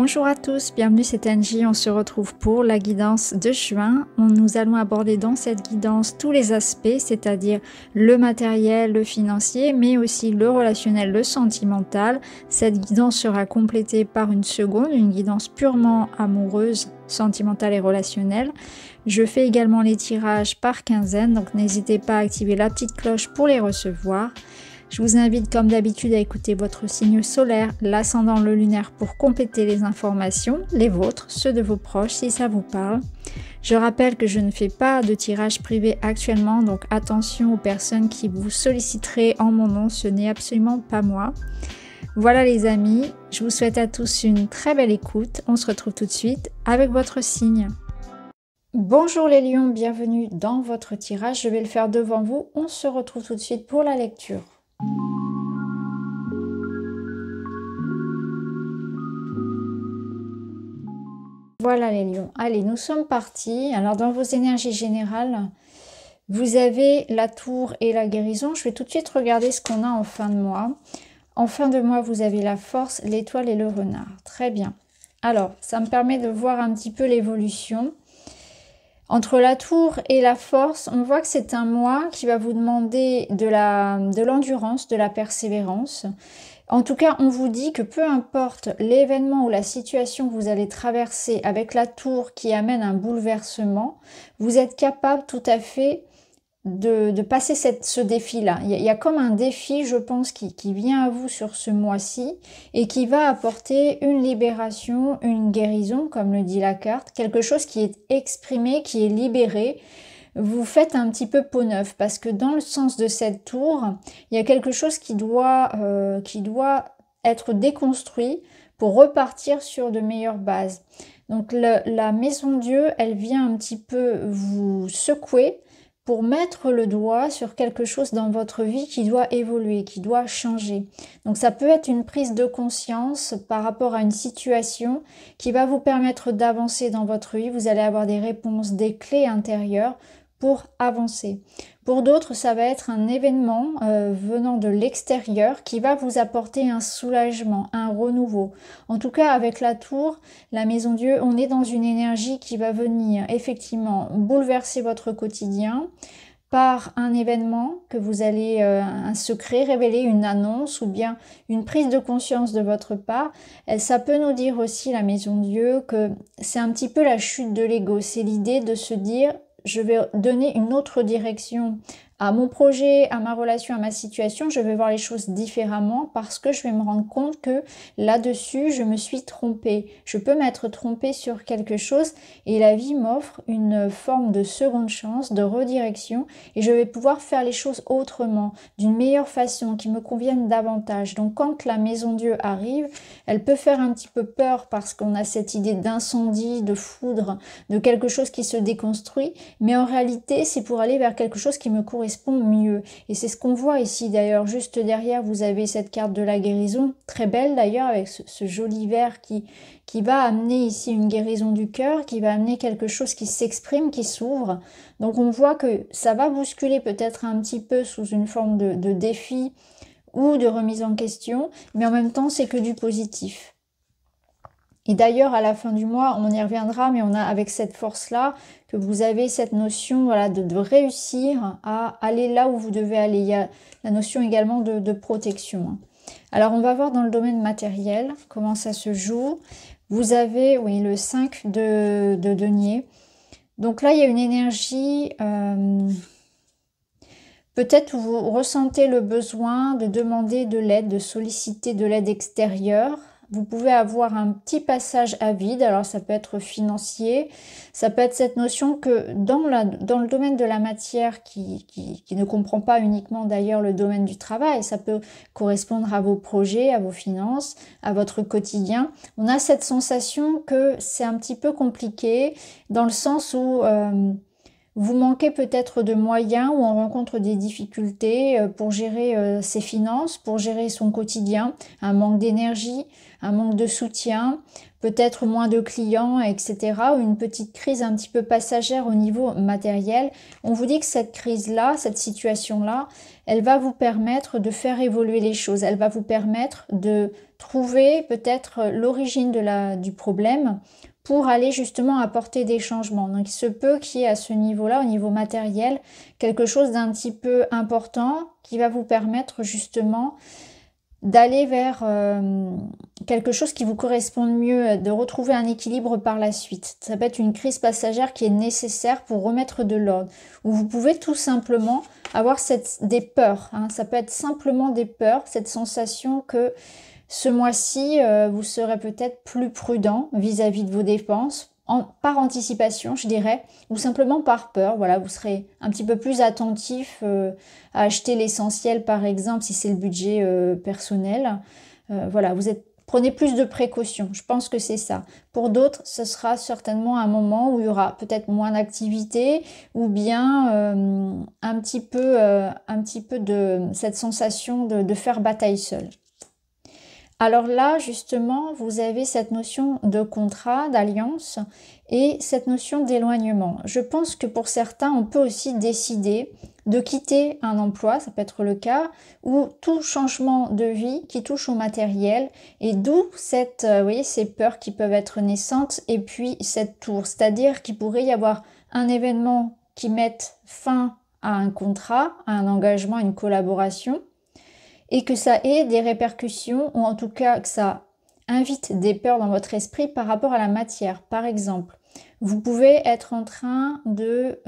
Bonjour à tous, bienvenue, c'est Angie, on se retrouve pour la guidance de juin. Nous allons aborder dans cette guidance tous les aspects, c'est-à-dire le matériel, le financier, mais aussi le relationnel, le sentimental. Cette guidance sera complétée par une seconde, une guidance purement amoureuse, sentimentale et relationnelle. Je fais également les tirages par quinzaine, donc n'hésitez pas à activer la petite cloche pour les recevoir. Je vous invite comme d'habitude à écouter votre signe solaire, l'ascendant, le lunaire pour compléter les informations, les vôtres, ceux de vos proches si ça vous parle. Je rappelle que je ne fais pas de tirage privé actuellement, donc attention aux personnes qui vous solliciteraient en mon nom, ce n'est absolument pas moi. Voilà les amis, je vous souhaite à tous une très belle écoute, on se retrouve tout de suite avec votre signe. Bonjour les lions, bienvenue dans votre tirage, je vais le faire devant vous, on se retrouve tout de suite pour la lecture. Voilà les lions, allez nous sommes partis. Alors dans vos énergies générales, vous avez la tour et la guérison. Je vais tout de suite regarder ce qu'on a en fin de mois. En fin de mois, vous avez la force, l'étoile et le renard. Très bien. Alors, ça me permet de voir un petit peu l'évolution. Entre la tour et la force, on voit que c'est un mois qui va vous demander de l'endurance, de la persévérance. En tout cas, on vous dit que peu importe l'événement ou la situation que vous allez traverser avec la tour qui amène un bouleversement, vous êtes capable tout à fait de passer ce défi-là. Il y a comme un défi, je pense, qui vient à vous sur ce mois-ci et qui va apporter une libération, une guérison, comme le dit la carte, quelque chose qui est exprimé, qui est libéré. Vous faites un petit peu peau neuve parce que dans le sens de cette tour, il y a quelque chose qui doit être déconstruit pour repartir sur de meilleures bases. Donc la maison Dieu, elle vient un petit peu vous secouer pour mettre le doigt sur quelque chose dans votre vie qui doit évoluer, qui doit changer. Donc ça peut être une prise de conscience par rapport à une situation qui va vous permettre d'avancer dans votre vie. Vous allez avoir des réponses, des clés intérieures pour avancer. Pour d'autres, ça va être un événement venant de l'extérieur qui va vous apporter un soulagement, un renouveau. En tout cas, avec la tour, la maison Dieu, on est dans une énergie qui va venir effectivement bouleverser votre quotidien par un événement que vous allez, un secret révéler, une annonce ou bien une prise de conscience de votre part. Ça peut nous dire aussi, la maison Dieu, que c'est un petit peu la chute de l'ego. C'est l'idée de se dire je vais donner une autre direction à mon projet, à ma relation, à ma situation. Je vais voir les choses différemment parce que je vais me rendre compte que là-dessus, je me suis trompée. Je peux m'être trompée sur quelque chose et la vie m'offre une forme de seconde chance, de redirection et je vais pouvoir faire les choses autrement, d'une meilleure façon, qui me convienne davantage. Donc quand la maison Dieu arrive, elle peut faire un petit peu peur parce qu'on a cette idée d'incendie, de foudre, de quelque chose qui se déconstruit, mais en réalité, c'est pour aller vers quelque chose qui me correspond mieux. Et c'est ce qu'on voit ici d'ailleurs, juste derrière, vous avez cette carte de la guérison, très belle d'ailleurs, avec ce joli vert qui va amener ici une guérison du cœur, qui va amener quelque chose qui s'exprime, qui s'ouvre. Donc on voit que ça va bousculer peut-être un petit peu sous une forme de défi ou de remise en question, mais en même temps, c'est que du positif. Et d'ailleurs, à la fin du mois, on y reviendra, mais on a avec cette force-là que vous avez cette notion voilà, de réussir à aller là où vous devez aller. Il y a la notion également de protection. Alors, on va voir dans le domaine matériel comment ça se joue. Vous avez, oui, le 5 de denier. Donc là, il y a une énergie... peut-être où vous ressentez le besoin de demander de l'aide, de solliciter de l'aide extérieure. Vous pouvez avoir un petit passage à vide, alors ça peut être financier, ça peut être cette notion que dans le domaine de la matière qui ne comprend pas uniquement d'ailleurs le domaine du travail, ça peut correspondre à vos projets, à vos finances, à votre quotidien. On a cette sensation que c'est un petit peu compliqué dans le sens où... vous manquez peut-être de moyens ou on rencontre des difficultés pour gérer ses finances, pour gérer son quotidien, un manque d'énergie, un manque de soutien, peut-être moins de clients, etc. ou une petite crise un petit peu passagère au niveau matériel. On vous dit que cette crise-là, cette situation-là, elle va vous permettre de faire évoluer les choses. Elle va vous permettre de trouver peut-être l'origine du problème pour aller justement apporter des changements. Donc il se peut qu'il y ait à ce niveau-là, au niveau matériel, quelque chose d'un petit peu important qui va vous permettre justement d'aller vers quelque chose qui vous corresponde mieux, de retrouver un équilibre par la suite. Ça peut être une crise passagère qui est nécessaire pour remettre de l'ordre. Ou vous pouvez tout simplement avoir des peurs. Hein. Ça peut être simplement des peurs, cette sensation que ce mois-ci, vous serez peut-être plus prudent vis-à-vis de vos dépenses, par anticipation, je dirais, ou simplement par peur. Voilà, vous serez un petit peu plus attentif à acheter l'essentiel, par exemple, si c'est le budget personnel. Voilà, prenez plus de précautions. Je pense que c'est ça. Pour d'autres, ce sera certainement un moment où il y aura peut-être moins d'activité ou bien un petit peu de cette sensation de faire bataille seule. Alors là, justement, vous avez cette notion de contrat, d'alliance et cette notion d'éloignement. Je pense que pour certains, on peut aussi décider de quitter un emploi, ça peut être le cas, ou tout changement de vie qui touche au matériel, et d'où vous voyez, ces peurs qui peuvent être naissantes, et puis cette tour, c'est-à-dire qu'il pourrait y avoir un événement qui mette fin à un contrat, à un engagement, à une collaboration, et que ça ait des répercussions, ou en tout cas que ça invite des peurs dans votre esprit par rapport à la matière. Par exemple, vous pouvez être en train de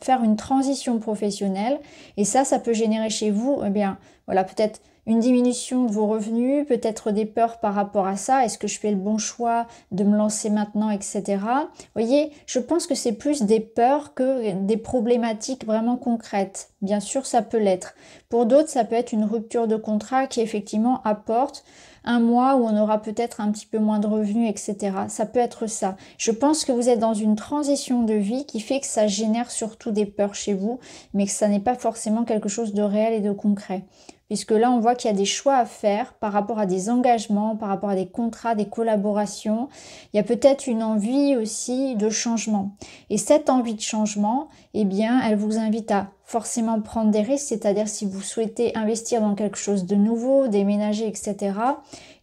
faire une transition professionnelle, et ça peut générer chez vous, eh bien, voilà, peut-être une diminution de vos revenus, peut-être des peurs par rapport à ça. Est-ce que je fais le bon choix de me lancer maintenant, etc. Vous voyez, je pense que c'est plus des peurs que des problématiques vraiment concrètes. Bien sûr, ça peut l'être. Pour d'autres, ça peut être une rupture de contrat qui effectivement apporte un mois où on aura peut-être un petit peu moins de revenus, etc. Ça peut être ça. Je pense que vous êtes dans une transition de vie qui fait que ça génère surtout des peurs chez vous, mais que ça n'est pas forcément quelque chose de réel et de concret. Puisque là, on voit qu'il y a des choix à faire par rapport à des engagements, par rapport à des contrats, des collaborations. Il y a peut-être une envie aussi de changement. Et cette envie de changement, eh bien, elle vous invite à forcément prendre des risques, c'est-à-dire si vous souhaitez investir dans quelque chose de nouveau, déménager, etc.,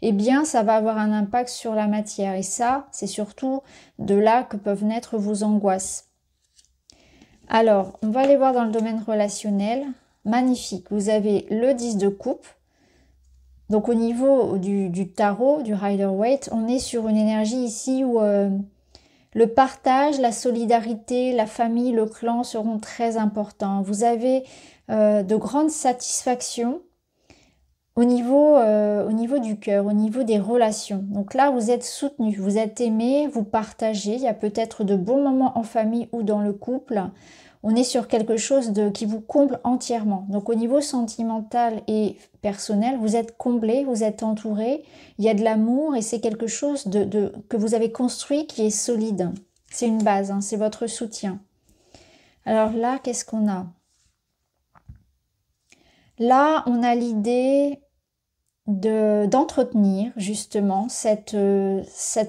eh bien, ça va avoir un impact sur la matière. Et ça, c'est surtout de là que peuvent naître vos angoisses. Alors, on va aller voir dans le domaine relationnel. Magnifique, vous avez le 10 de coupe. Donc au niveau du tarot, du Rider-Waite, on est sur une énergie ici où le partage, la solidarité, la famille, le clan seront très importants. Vous avez de grandes satisfactions au niveau du cœur, au niveau des relations. Donc là, vous êtes soutenu, vous êtes aimé, vous partagez. Il y a peut-être de bons moments en famille ou dans le couple. On est sur quelque chose qui vous comble entièrement. Donc au niveau sentimental et personnel, vous êtes comblé, vous êtes entouré. Il y a de l'amour et c'est quelque chose que vous avez construit qui est solide. C'est une base, hein, c'est votre soutien. Alors là, qu'est-ce qu'on a? Là, on a l'idée d'entretenir justement cette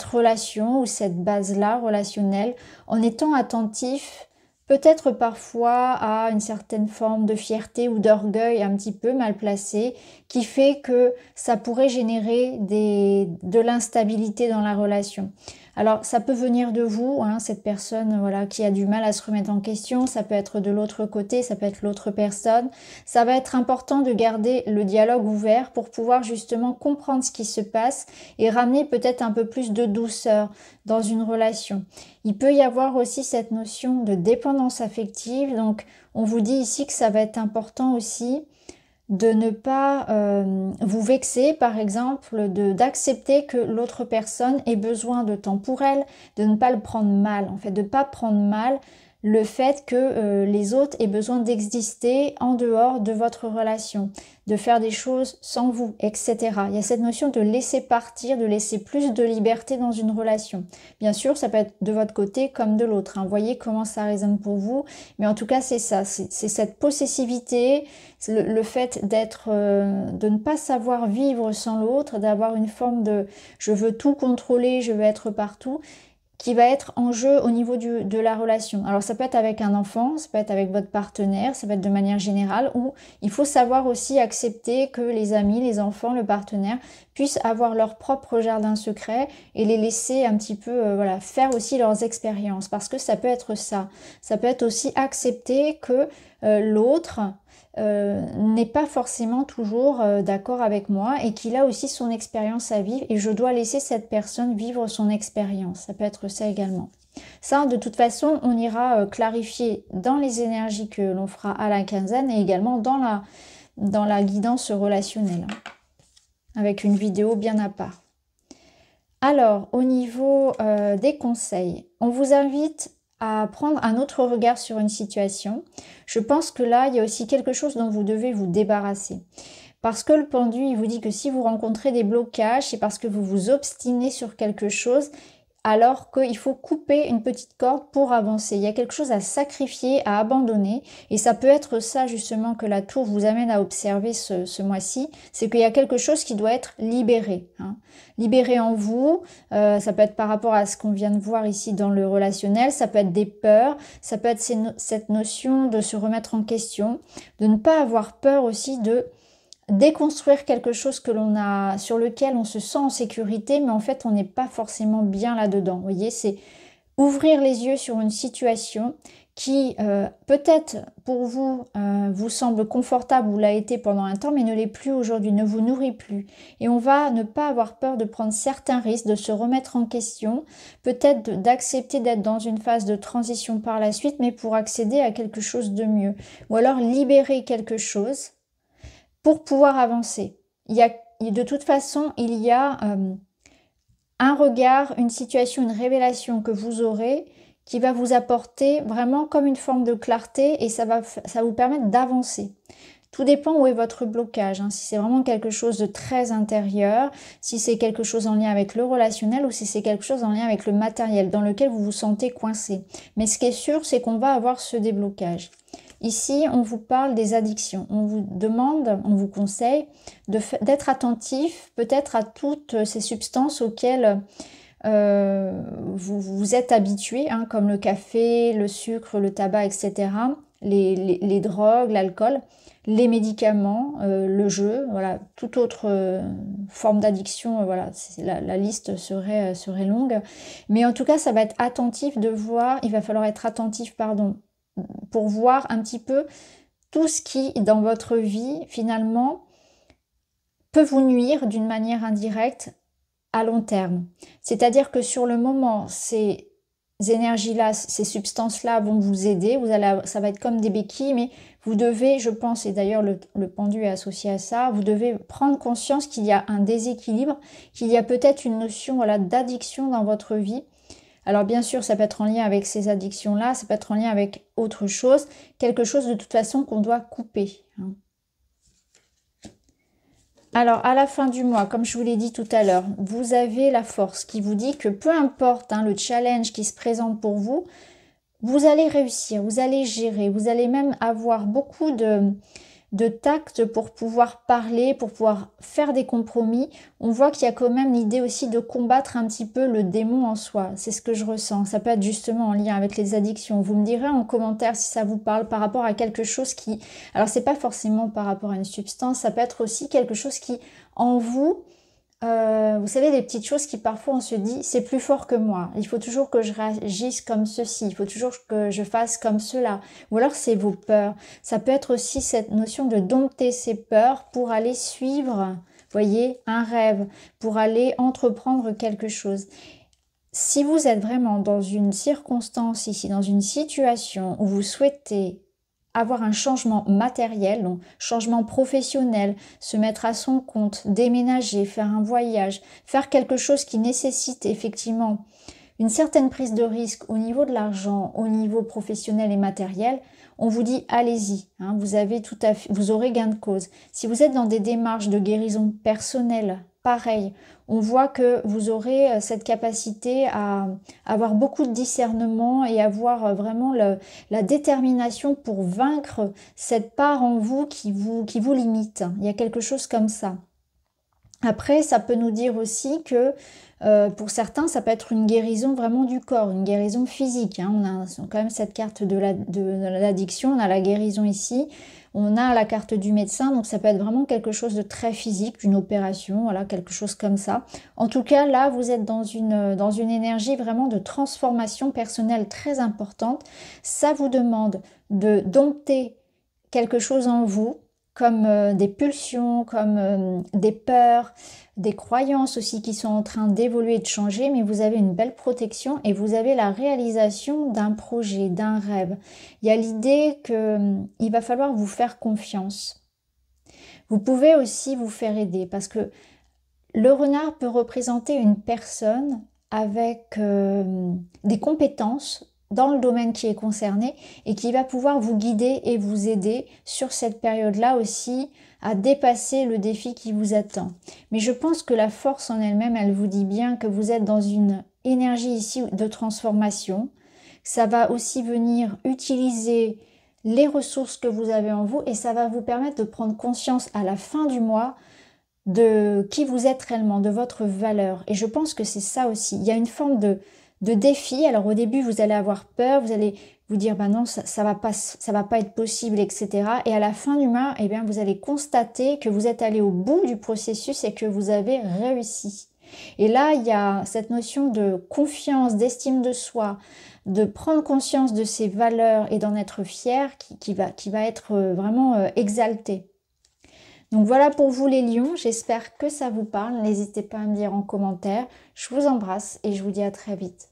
relation ou cette base-là relationnelle en étant attentif peut-être parfois à une certaine forme de fierté ou d'orgueil un petit peu mal placé qui fait que ça pourrait générer de l'instabilité dans la relation. Alors ça peut venir de vous, hein, cette personne voilà, qui a du mal à se remettre en question, ça peut être de l'autre côté, ça peut être l'autre personne. Ça va être important de garder le dialogue ouvert pour pouvoir justement comprendre ce qui se passe et ramener peut-être un peu plus de douceur dans une relation. Il peut y avoir aussi cette notion de dépendance affective, donc on vous dit ici que ça va être important aussi de ne pas vous vexer, par exemple, d'accepter que l'autre personne ait besoin de temps pour elle, de ne pas le prendre mal, en fait, de ne pas prendre mal le fait que les autres aient besoin d'exister en dehors de votre relation, de faire des choses sans vous, etc. Il y a cette notion de laisser partir, de laisser plus de liberté dans une relation. Bien sûr, ça peut être de votre côté comme de l'autre. Hein. Voyez comment ça résonne pour vous. Mais en tout cas, c'est ça. C'est cette possessivité, le fait de ne pas savoir vivre sans l'autre, d'avoir une forme de « je veux tout contrôler, je veux être partout ». qui va être en jeu au niveau de la relation. Alors ça peut être avec un enfant, ça peut être avec votre partenaire, ça peut être de manière générale, où il faut savoir aussi accepter que les amis, les enfants, le partenaire puissent avoir leur propre jardin secret et les laisser un petit peu voilà, faire aussi leurs expériences, parce que ça peut être ça. Ça peut être aussi accepter que l'autre n'est pas forcément toujours d'accord avec moi et qu'il a aussi son expérience à vivre et je dois laisser cette personne vivre son expérience. Ça peut être ça également. Ça, de toute façon, on ira clarifier dans les énergies que l'on fera à la quinzaine et également dans la guidance relationnelle, avec une vidéo bien à part. Alors, au niveau des conseils, on vous invite à prendre un autre regard sur une situation. Je pense que là, il y a aussi quelque chose dont vous devez vous débarrasser. Parce que le pendu, il vous dit que si vous rencontrez des blocages, c'est parce que vous vous obstinez sur quelque chose, alors qu'il faut couper une petite corde pour avancer. Il y a quelque chose à sacrifier, à abandonner, et ça peut être ça justement que la tour vous amène à observer ce mois-ci, c'est qu'il y a quelque chose qui doit être libéré. Hein. Libéré en vous, ça peut être par rapport à ce qu'on vient de voir ici dans le relationnel, ça peut être des peurs, ça peut être cette notion de se remettre en question, de ne pas avoir peur aussi de déconstruire quelque chose que l'on a, sur lequel on se sent en sécurité, mais en fait on n'est pas forcément bien là-dedans. Vous voyez, c'est ouvrir les yeux sur une situation qui peut-être pour vous vous semble confortable ou l'a été pendant un temps, mais ne l'est plus aujourd'hui, ne vous nourrit plus. Et on va ne pas avoir peur de prendre certains risques, de se remettre en question, peut-être d'accepter d'être dans une phase de transition par la suite, mais pour accéder à quelque chose de mieux. Ou alors libérer quelque chose pour pouvoir avancer. De toute façon, il y a un regard, une situation, une révélation que vous aurez qui va vous apporter vraiment comme une forme de clarté et ça va vous permettre d'avancer. Tout dépend où est votre blocage, hein. Si c'est vraiment quelque chose de très intérieur, si c'est quelque chose en lien avec le relationnel ou si c'est quelque chose en lien avec le matériel dans lequel vous vous sentez coincé. Mais ce qui est sûr, c'est qu'on va avoir ce déblocage. Ici, on vous parle des addictions. On vous demande, on vous conseille d'être attentif peut-être à toutes ces substances auxquelles vous êtes habitué, hein, comme le café, le sucre, le tabac, etc. Les drogues, l'alcool, les médicaments, le jeu, voilà, toute autre forme d'addiction, voilà, la liste serait longue. Mais en tout cas, ça va être attentif de voir, il va falloir être attentif, pardon, pour voir un petit peu tout ce qui, dans votre vie, finalement, peut vous nuire d'une manière indirecte à long terme. C'est-à-dire que sur le moment, ces énergies-là, ces substances-là vont vous aider, ça va être comme des béquilles, mais vous devez, je pense, et d'ailleurs le pendu est associé à ça, vous devez prendre conscience qu'il y a un déséquilibre, qu'il y a peut-être une notion voilà, d'addiction dans votre vie. Alors bien sûr, ça peut être en lien avec ces addictions-là, ça peut être en lien avec autre chose, quelque chose de toute façon qu'on doit couper. Hein. Alors à la fin du mois, comme je vous l'ai dit tout à l'heure, vous avez la force qui vous dit que peu importe hein, le challenge qui se présente pour vous, vous allez réussir, vous allez gérer, vous allez même avoir beaucoup de tact pour pouvoir parler, pour pouvoir faire des compromis. On voit qu'il y a quand même l'idée aussi de combattre un petit peu le démon en soi. C'est ce que je ressens. Ça peut être justement en lien avec les addictions. Vous me direz en commentaire si ça vous parle par rapport à quelque chose qui... Alors c'est pas forcément par rapport à une substance, ça peut être aussi quelque chose qui en vous... vous savez, les petites choses qui parfois on se dit c'est plus fort que moi, il faut toujours que je réagisse comme ceci, il faut toujours que je fasse comme cela, ou alors c'est vos peurs. Ça peut être aussi cette notion de dompter ses peurs pour aller suivre, voyez, un rêve, pour aller entreprendre quelque chose. Si vous êtes vraiment dans une circonstance ici, dans une situation où vous souhaitez avoir un changement matériel, donc changement professionnel, se mettre à son compte, déménager, faire un voyage, faire quelque chose qui nécessite effectivement une certaine prise de risque au niveau de l'argent, au niveau professionnel et matériel, on vous dit allez-y, hein, vous aurez gain de cause. Si vous êtes dans des démarches de guérison personnelle, pareil, on voit que vous aurez cette capacité à avoir beaucoup de discernement et avoir vraiment la détermination pour vaincre cette part en vous qui vous limite. Il y a quelque chose comme ça. Après, ça peut nous dire aussi que pour certains, ça peut être une guérison vraiment du corps, une guérison physique. Hein. On a quand même cette carte de l'addiction, on a la guérison ici, on a la carte du médecin, donc ça peut être vraiment quelque chose de très physique, une opération, voilà, quelque chose comme ça. En tout cas, là, vous êtes dans une énergie vraiment de transformation personnelle très importante. Ça vous demande de dompter quelque chose en vous, comme des pulsions, comme des peurs, des croyances aussi qui sont en train d'évoluer et de changer, mais vous avez une belle protection et vous avez la réalisation d'un projet, d'un rêve. Il y a l'idée qu'il va falloir vous faire confiance. Vous pouvez aussi vous faire aider parce que le renard peut représenter une personne avec des compétences dans le domaine qui est concerné et qui va pouvoir vous guider et vous aider sur cette période-là aussi à dépasser le défi qui vous attend. Mais je pense que la force en elle-même, elle vous dit bien que vous êtes dans une énergie ici de transformation. Ça va aussi venir utiliser les ressources que vous avez en vous et ça va vous permettre de prendre conscience à la fin du mois de qui vous êtes réellement, de votre valeur. Et je pense que c'est ça aussi. Il y a une forme de défi. Alors au début, vous allez avoir peur, vous allez vous dire, bah non, ça va pas être possible, etc. Et à la fin du mois, eh bien, vous allez constater que vous êtes allé au bout du processus et que vous avez réussi. Et là, il y a cette notion de confiance, d'estime de soi, de prendre conscience de ses valeurs et d'en être fier qui va être vraiment exaltée. Donc voilà pour vous les lions, j'espère que ça vous parle. N'hésitez pas à me dire en commentaire. Je vous embrasse et je vous dis à très vite.